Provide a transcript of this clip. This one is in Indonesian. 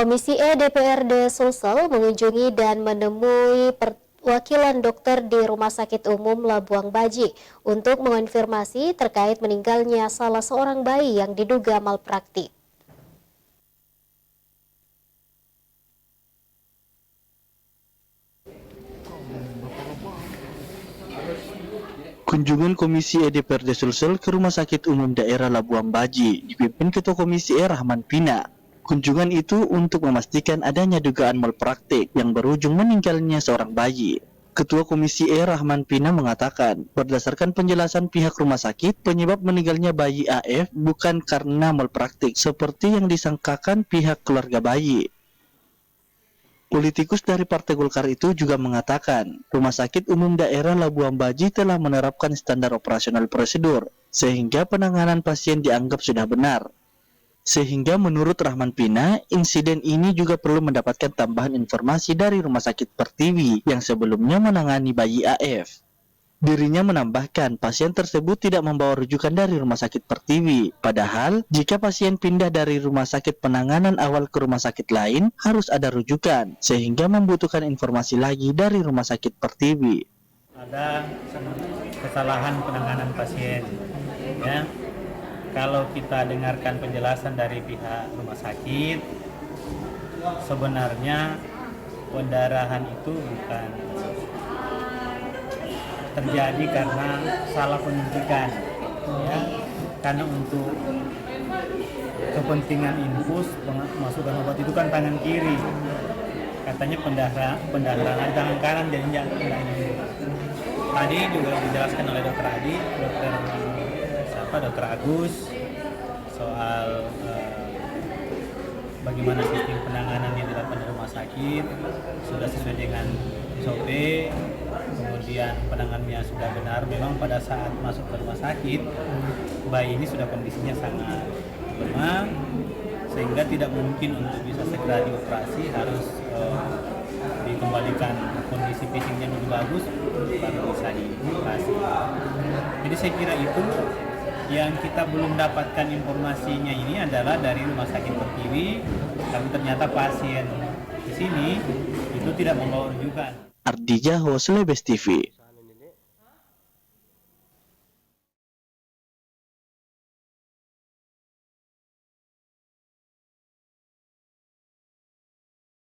Komisi E DPRD Sulsel mengunjungi dan menemui perwakilan dokter di Rumah Sakit Umum Labuang Baji untuk mengonfirmasi terkait meninggalnya salah seorang bayi yang diduga malpraktik. Kunjungan Komisi E DPRD Sulsel ke Rumah Sakit Umum Daerah Labuang Baji dipimpin Ketua Komisi E Rahman Pina. Kunjungan itu untuk memastikan adanya dugaan malpraktik yang berujung meninggalnya seorang bayi. Ketua Komisi E Rahman Pina mengatakan, berdasarkan penjelasan pihak rumah sakit, penyebab meninggalnya bayi AF bukan karena malpraktik seperti yang disangkakan pihak keluarga bayi. Politikus dari Partai Golkar itu juga mengatakan, Rumah Sakit Umum Daerah Labuang Baji telah menerapkan standar operasional prosedur, sehingga penanganan pasien dianggap sudah benar. Sehingga menurut Rahman Pina, insiden ini juga perlu mendapatkan tambahan informasi dari Rumah Sakit Pertiwi yang sebelumnya menangani bayi AF. Dirinya menambahkan pasien tersebut tidak membawa rujukan dari Rumah Sakit Pertiwi. Padahal, jika pasien pindah dari rumah sakit penanganan awal ke rumah sakit lain, harus ada rujukan, sehingga membutuhkan informasi lagi dari Rumah Sakit Pertiwi. Ada kesalahan penanganan pasien. Ya, kalau kita dengarkan penjelasan dari pihak rumah sakit, sebenarnya pendarahan itu bukan terjadi karena salah penyuntikan, ya, karena untuk kepentingan infus masukkan obat itu kan tangan kiri, katanya pendarahan di tangan kanan jadi enggak ini. Tadi juga dijelaskan oleh dokter Adi, dokter Agus soal bagaimana sistem penanganan yang dilakukan di rumah sakit sudah sesuai dengan SOP, kemudian penanganannya sudah benar. Memang pada saat masuk ke rumah sakit, bayi ini sudah kondisinya sangat lemah, sehingga tidak mungkin untuk bisa segera dioperasi, harus dikembalikan kondisi fisiknya dulu bagus, baru bisa dioperasi. Jadi saya kira itu yang kita belum dapatkan informasinya ini adalah dari Rumah Sakit Pertiwi, tapi ternyata pasien di sini itu tidak membawa rujukan. Ardi Jaho, Slebes TV.